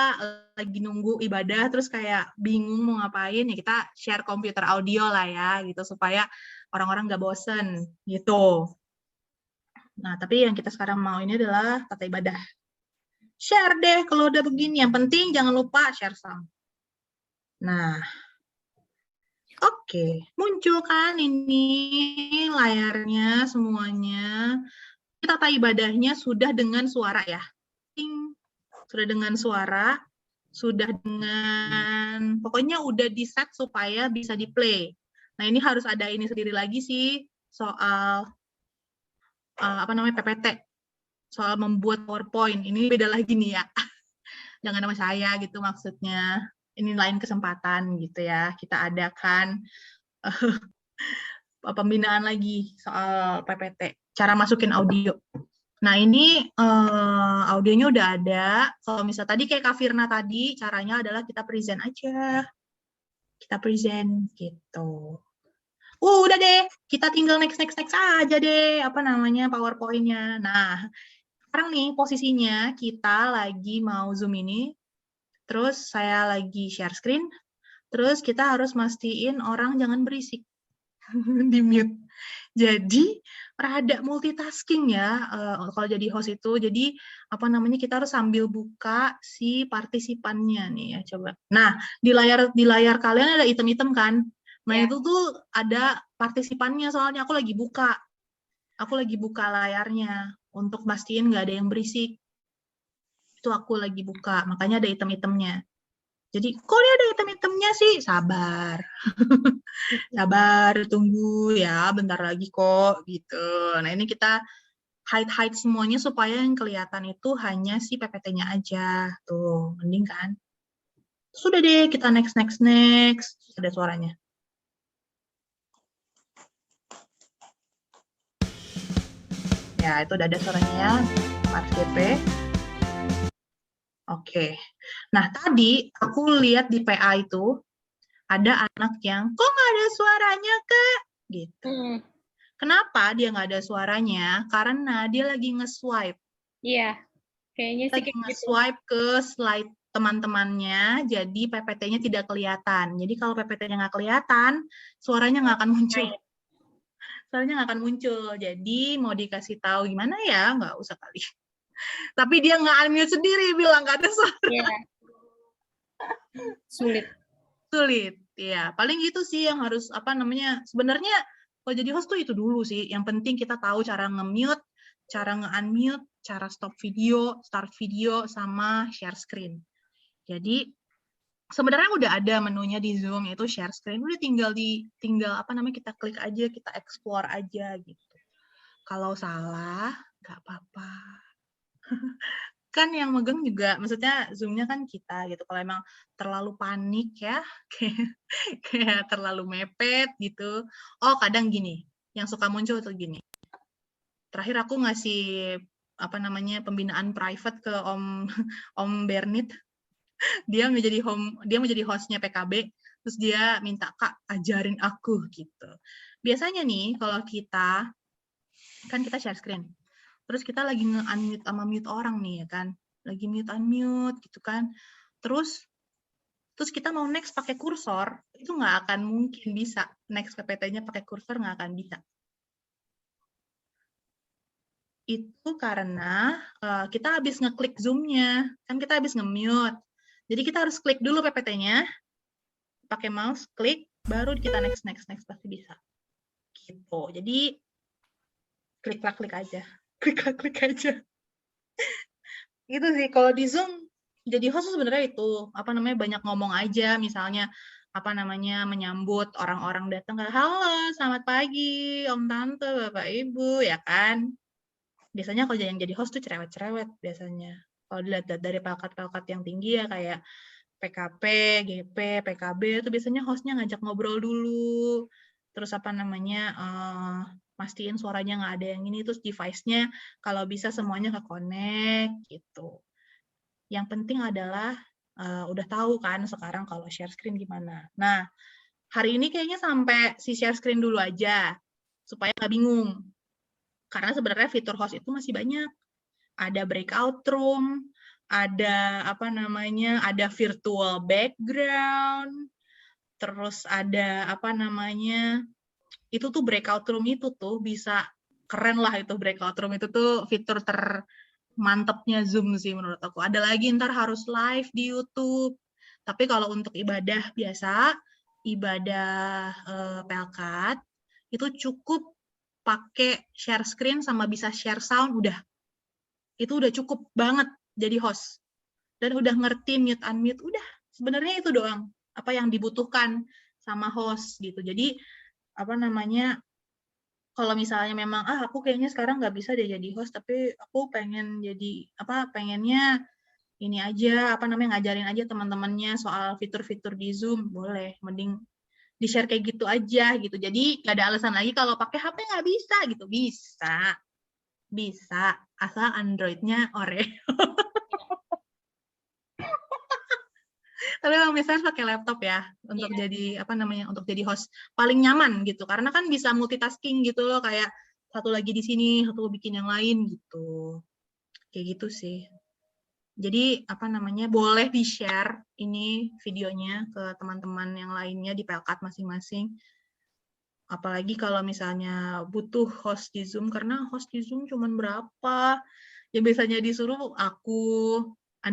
lagi nunggu ibadah terus kayak bingung mau ngapain, ya kita share komputer audio lah ya gitu supaya orang-orang nggak bosen gitu. Nah, tapi yang kita sekarang mau ini adalah tata ibadah. Share deh kalau udah begini. Yang penting jangan lupa share sound. Nah, oke. Muncul kan ini layarnya semuanya. Tata ibadahnya sudah dengan suara ya. Sudah dengan suara, sudah dengan, pokoknya udah di set supaya bisa di play. Nah, ini harus ada ini sendiri lagi sih, soal PPT. Soal membuat PowerPoint. Ini beda lagi nih ya. Jangan sama saya gitu maksudnya. Ini lain kesempatan gitu ya. Kita adakan pembinaan lagi soal PPT. Cara masukin audio. Nah, ini audionya udah ada. Kalau misal tadi kayak Kak Firna tadi, caranya adalah kita present aja. Kita present gitu. Udah deh, kita tinggal next aja deh, PowerPoint-nya. Nah, sekarang nih posisinya kita lagi mau Zoom ini, terus saya lagi share screen, terus kita harus mastiin orang jangan berisik, di mute. Jadi rada multitasking ya kalau jadi host itu. Jadi kita harus sambil buka si partisipannya nih ya, coba. Nah, di layar kalian ada item-item kan? Nah, itu tuh ada partisipannya soalnya aku lagi buka. Aku lagi buka layarnya untuk pastiin nggak ada yang berisik. Itu aku lagi buka, makanya ada item-itemnya. Jadi, kok dia ada item-itemnya sih? Sabar. Sabar, tunggu ya, bentar lagi kok, gitu. Nah, ini kita hide semuanya supaya yang kelihatan itu hanya si PPT-nya aja. Tuh, mending kan? Sudah deh, kita next. Ada suaranya. Ya, itu udah ada suaranya, Mas GP. Oke. Nah, tadi aku lihat di PA itu, ada anak yang, kok nggak ada suaranya, Kak? Gitu. Kenapa dia nggak ada suaranya? Karena dia lagi nge-swipe.
Iya, kayaknya sih
Lagi nge-swipe ke slide teman-temannya, jadi PPT-nya tidak kelihatan. Jadi kalau PPT-nya nggak kelihatan, suaranya nggak akan muncul. Suaranya nggak akan muncul. Jadi mau dikasih tahu gimana ya? Nggak usah kali. Tapi dia nggak unmute sendiri, bilang nggak ada suara.
Iya.
Sulit, ya. Paling itu sih yang harus sebenarnya kalau jadi host tuh itu dulu sih. Yang penting kita tahu cara nge-mute, cara nge-unmute, cara stop video, start video, sama share screen. Jadi sebenarnya udah ada menunya di Zoom, yaitu share screen. Udah tinggal kita klik aja, kita explore aja gitu. Kalau salah nggak apa-apa. kan yang megang juga, maksudnya Zoom-nya kan kita gitu. Kalau emang terlalu panik ya, kayak terlalu mepet gitu. Oh, kadang gini, yang suka muncul tuh gini. Terakhir aku ngasih apa namanya pembinaan private ke Om Bernit. Dia menjadi hostnya PKB, terus dia minta, Kak, ajarin aku gitu. Biasanya nih kalau kita kan kita share screen. Terus kita lagi nge-unmute sama mute orang nih ya kan. Lagi mute unmute gitu kan. Terus kita mau next pakai kursor, itu nggak akan mungkin bisa. Next PPT-nya pakai kursor nggak akan bisa. Itu karena kita habis ngeklik Zoom-nya. Kan kita habis nge-mute. Jadi kita harus klik dulu PPT-nya, pakai mouse, klik, baru kita next pasti bisa. Gitu. Jadi klik aja. Klik aja. Gitu sih. Kalau di Zoom jadi host sebenarnya itu banyak ngomong aja, misalnya menyambut orang-orang datang, halo, selamat pagi, Om Tante, Bapak Ibu, ya kan. Biasanya kalau yang jadi host tuh cerewet-cerewet biasanya. Kalau dilihat dari pelkat-pelkat yang tinggi ya kayak PKP, GP, PKB itu biasanya hostnya ngajak ngobrol dulu. Terus mastiin suaranya nggak ada yang ini, terus device-nya kalau bisa semuanya ke-connect gitu. Yang penting adalah udah tahu kan sekarang kalau share screen gimana. Nah, hari ini kayaknya sampai si share screen dulu aja supaya nggak bingung. Karena sebenarnya fitur host itu masih banyak. Ada breakout room, ada ada virtual background, terus ada itu tuh breakout room itu tuh bisa keren lah, itu breakout room itu tuh fitur termantapnya Zoom sih menurut aku. Ada lagi ntar harus live di YouTube. Tapi kalau untuk ibadah biasa, ibadah pelkat, itu cukup pakai share screen sama bisa share sound, udah. Itu udah cukup banget jadi host. Dan udah ngerti mute unmute, udah. Sebenarnya itu doang apa yang dibutuhkan sama host gitu. Jadi kalau misalnya memang aku kayaknya sekarang nggak bisa deh jadi host, tapi aku pengen jadi pengennya ini aja ngajarin aja teman-temannya soal fitur-fitur di Zoom, boleh, mending di-share kayak gitu aja gitu. Jadi nggak ada alasan lagi kalau pakai HP nggak bisa gitu. Bisa asal Android-nya Oreo. Tapi memang biasanya pakai laptop ya untuk jadi untuk jadi host paling nyaman gitu, karena kan bisa multitasking gitu loh, kayak satu lagi di sini, satu bikin yang lain gitu. Kayak gitu sih. Jadi boleh di-share ini videonya ke teman-teman yang lainnya di Pelkat masing-masing. Apalagi kalau misalnya butuh host di Zoom, karena host di Zoom cuman berapa? Ya biasanya disuruh aku,